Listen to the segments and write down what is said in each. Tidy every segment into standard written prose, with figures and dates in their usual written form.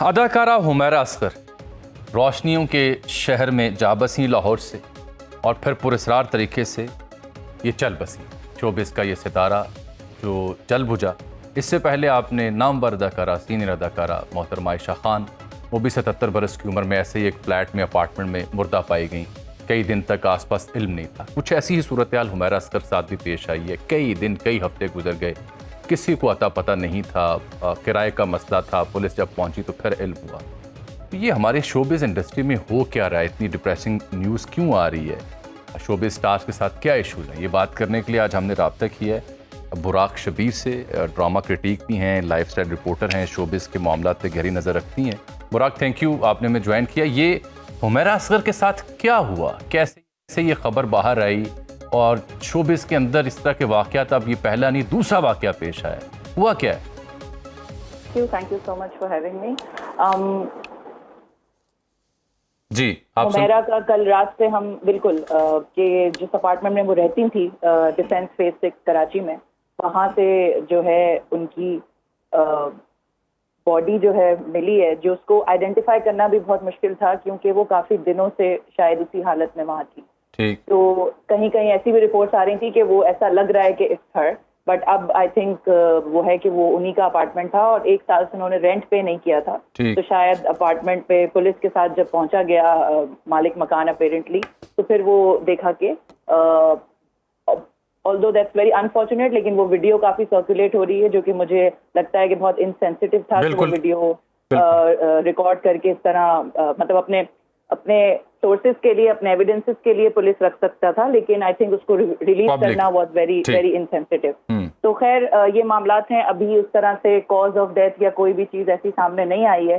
अदाकारा हुमैरा असगर रोशनियों के शहर में जा बसी लाहौर से और फिर पुरस्रार तरीके से ये चल बसी। शोबिस का ये सितारा जो जल बुझा, इससे पहले आपने नामवर अदाकारा, सीनियर अदाकारा मोहतरमा आयशा खान, वो भी 77 बरस की उम्र में ऐसे ही एक फ्लैट में, अपार्टमेंट में मुर्दा पाई गई। कई दिन तक आसपास इल्म नहीं था। कुछ ऐसी ही सूरत हाल हुमैरा असगर साथ भी पेश आई है। कई दिन, कई हफ्ते गुजर गए, किसी को अता पता नहीं था। किराए का मसला था, पुलिस जब पहुंची तो फिर इल्म हुआ। तो ये हमारे शोबिज़ इंडस्ट्री में हो क्या रहा है? इतनी डिप्रेसिंग न्यूज़ क्यों आ रही है? शोबिज़ स्टार्स के साथ क्या इशूज़ हैं? ये बात करने के लिए आज हमने रब्ता किया है बुराक शबीर से। ड्रामा क्रिटिक भी हैं, लाइफस्टाइल रिपोर्टर हैं, शोबिज़ के मामलों पे गहरी नज़र रखती हैं। बुराक, थैंक यू, आपने हमें ज्वाइन किया। ये हुमैरा असगर के साथ क्या हुआ, कैसे ये खबर बाहर आई और शोबिज़ के अंदर इस तरह के वाक़यात, अब ये पहला नहीं दूसरा वाक़या पेश आया, हुआ क्या है? Thank you so much for having me. जी, आप हुमैरा का कल रात से हम बिल्कुल कि जिस अपार्टमेंट में वो रहती थी डिफेंस फेज 6 कराची में, वहाँ से जो है उनकी बॉडी जो है मिली है, जो उसको आइडेंटिफाई करना भी बहुत मुश्किल था क्योंकि वो काफी दिनों से शायद उसी हालत में वहाँ थी। ठीक। तो कहीं कहीं ऐसी भी रिपोर्ट्स आ रही थी कि वो ऐसा लग रहा है कि इट्स हर, बट अब आई थिंक वो है कि वो उन्हीं का अपार्टमेंट था और 1 साल से उन्होंने रेंट पे नहीं किया था। तो शायद अपार्टमेंट पे पुलिस के साथ जब पहुंचा गया मालिक मकान अपेरेंटली, तो फिर वो देखा कि ऑल्दो दैट्स वेरी अनफॉर्चुनेट, लेकिन वो वीडियो काफी सर्कुलेट हो रही है जो कि मुझे लगता है कि बहुत इनसेंसिटिव था कि वो वीडियो रिकॉर्ड करके इस तरह मतलब अपने सोर्सेज के लिए, अपने एविडेंसेस के लिए पुलिस रख सकता था, लेकिन आई थिंक उसको रिलीज करना वाज वेरी वेरी इनसेंसिटिव। तो खैर ये मामलात हैं, अभी उस तरह से कॉज ऑफ डेथ या कोई भी चीज ऐसी सामने नहीं आई है।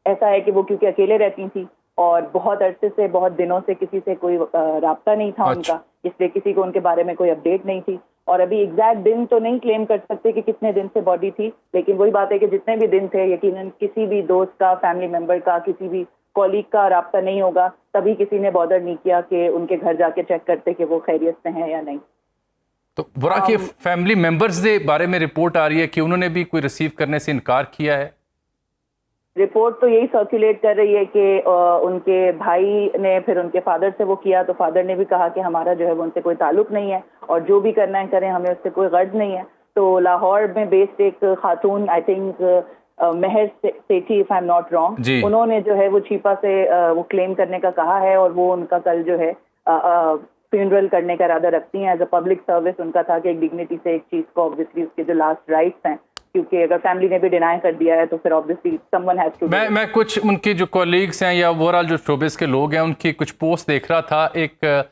ऐसा है कि वो क्योंकि अकेले रहती थी और बहुत अरसे से, बहुत दिनों से किसी से कोई राब्ता नहीं था उनका, इसलिए किसी को उनके बारे में कोई अपडेट नहीं थी। और अभी एग्जैक्ट दिन तो नहीं क्लेम कर सकते कि कितने दिन से बॉडी थी, लेकिन वही बात है कि जितने भी दिन थे, यकीनन किसी भी दोस्त का, फैमिली मेंबर का, किसी भी कॉलीग का राब्ता नहीं होगा, तभी किसी ने बॉदर नहीं किया कि उनके घर जाके चेक करते कि वो खैरियत से हैं या नहीं। तो बुराक, के फैमिली मेंबर्स के बारे में रिपोर्ट आ रही है कि उन्होंने भी कोई रिसीव करने से इनकार किया है। रिपोर्ट तो यही सर्कुलेट कर रही है कि उनके भाई ने फिर उनके फादर से वो किया, तो फादर ने भी कहा कि हमारा जो है वो उनसे कोई ताल्लुक नहीं है और जो भी करना है करें, हमें उससे कोई गर्ज नहीं है। तो लाहौर में बेस्ड एक खातून, I think Mehar Sethi, if I am not wrong, उन्होंने जो है वो छिपा से वो क्लेम करने का कहा है और वो उनका कल जो है फ्यूनरल करने का इरादा रखती हैं। एज अ पब्लिक सर्विस उनका था कि एक डिग्निटी से एक चीज को, ऑब्वियसली उसके जो लास्ट राइट्स हैं, क्योंकि अगर फैमिली ने भी डिनाई कर दिया है तो फिर ऑब्वियसली समवन हैज टू। मैं कुछ उनके जो कॉलीग्स हैं या ओवरऑल जो शोबिस के लोग हैं, उनकी कुछ पोस्ट देख रहा था, एक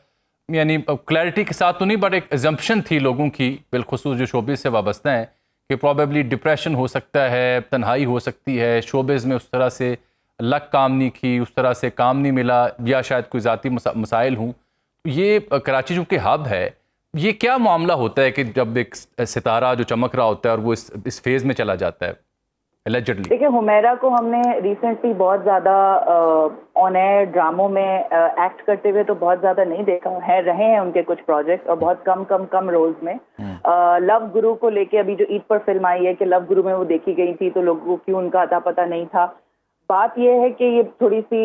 यानी क्लैरिटी के साथ तो नहीं, बट एक एजम्पशन थी लोगों की, बिलखुसूस जो शोबिस से वाबस्ता हैं, कि प्रॉबेबली डिप्रेशन हो सकता है, तन्हाई हो सकती है, शोबिज़ में उस तरह से लक काम नहीं की, उस तरह से काम नहीं मिला, या शायद कोई ज़ाती मसाइल हूँ। ये कराची जो कि हब है, ये क्या मामला होता है कि जब एक सितारा जो चमक रहा होता है और वो इस फेज़ में चला जाता है एलिजिडली? देखिए, हुमैरा को हमने रिसेंटली बहुत ज़्यादा ऑन एयर ड्रामों में एक्ट करते हुए तो बहुत ज़्यादा नहीं देखा है। रहे हैं उनके कुछ प्रोजेक्ट और बहुत कम रोल्स में। लव गुरु को लेके अभी जो ईद पर फिल्म आई है कि लव गुरु में वो देखी गई थी, तो लोगों को क्यों उनका अता पता नहीं था। बात यह है कि ये थोड़ी सी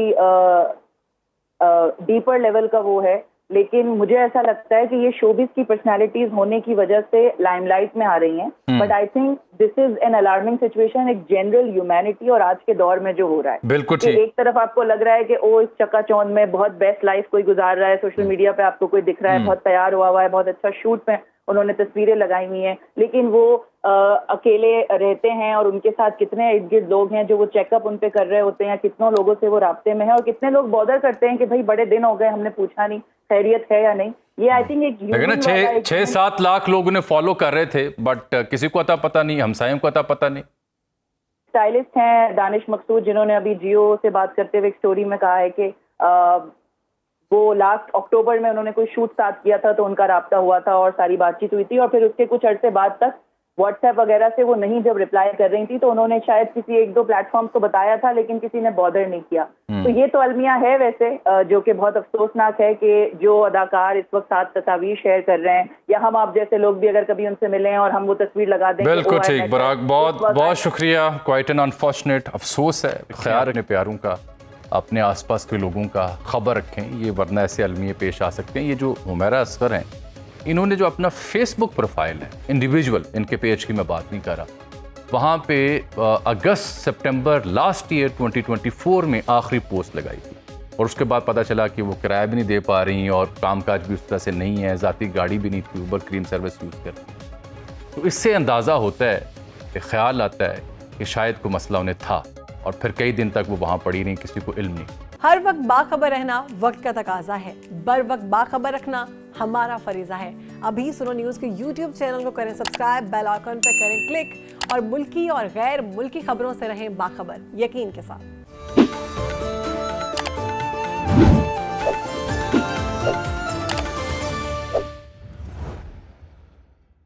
डीपर लेवल का वो है, लेकिन मुझे ऐसा लगता है कि ये शोबिस की पर्सनालिटीज होने की वजह से लाइमलाइट में आ रही हैं। But I think this is an alarming situation, एक जनरल ह्यूमैनिटी और आज के दौर में जो हो रहा है। बिल्कुल कि एक तरफ आपको लग रहा है कि ओ, इस चकाचौंध में बहुत बेस्ट लाइफ कोई गुजार रहा है, सोशल मीडिया पे आपको कोई दिख रहा है, बहुत तैयार हुआ है, बहुत अच्छा शूट पे उन्होंने तस्वीरें लगाई हुई हैं, लेकिन वो अकेले रहते हैं और उनके साथ कितने इर्द गिर्द लोग हैं जो वो चेकअप उन पे कर रहे होते हैं, कितनों लोगों से वो राब्ते में है और कितने लोग बॉदर करते हैं कि भाई बड़े दिन हो गए, हमने पूछा नहीं खैरियत है या नहीं। ये आई थिंक एक 6-7 लाख लोग उन्हें फॉलो कर रहे थे, बट किसी को अता पता नहीं, हमसायों को अता पता नहीं। स्टाइलिस्ट हैं दानिश मकसूद, जिन्होंने अभी जियो से बात करते हुए एक स्टोरी में कहा है कि वो लास्ट अक्टूबर में उन्होंने कोई शूट स्टार्ट किया था तो उनका राब्ता हुआ था और सारी बातचीत हुई थी और फिर उसके कुछ अरसे बाद तक व्हाट्सएप वगैरह से वो नहीं जब रिप्लाई कर रही थी, तो उन्होंने शायद किसी 1-2 प्लेटफॉर्म्स को बताया था, लेकिन किसी ने बॉदर नहीं किया। तो ये तो अलमिया है वैसे, जो कि बहुत अफसोसनाक है कि जो अदाकार इस वक्त साथ तस्वीर शेयर कर रहे हैं, या हम आप जैसे लोग भी अगर कभी उनसे मिलें और हम वो तस्वीर लगा दें। बिल्कुल ठीक बराक, बहुत बहुत शुक्रिया। क्वाइट एन अनफॉर्चुनेट, अफसोस है। ख्याल रखें प्यारों का, अपने आसपास के लोगों का खबर रखें, ये वरना ऐसे अलमिये पेश आ सकते हैं। ये जो हुमैरा असगर हैं, इन्होंने जो अपना फेसबुक प्रोफाइल है इंडिविजुअल, इनके पेज की मैं बात नहीं कर रहा, वहाँ पे अगस्त सितंबर लास्ट ईयर 2024 में आखिरी पोस्ट लगाई थी, और उसके बाद पता चला कि वो किराया भी नहीं दे पा रही और कामकाज भी उस तरह से नहीं है, ज़ाती गाड़ी भी नहीं थी, ऊबर क्रीम सर्विस यूज़ करती। तो इससे अंदाज़ा होता है कि ख्याल आता है कि शायद कोई मसला उन्हें था, और फिर कई दिन तक वो वहाँ पड़ी रही, किसी को इल्म नहीं। हर वक्त बाखबर रहना वक्त का तकाजा है, बर वक्त बाखबर रखना हमारा फरीजा है। अभी सुनो न्यूज़ के YouTube चैनल को करें सब्सक्राइब, बेल आइकन पर करें क्लिक, और मुल्की और गैर मुल्की खबरों से रहें बाखबर, यकीन के साथ।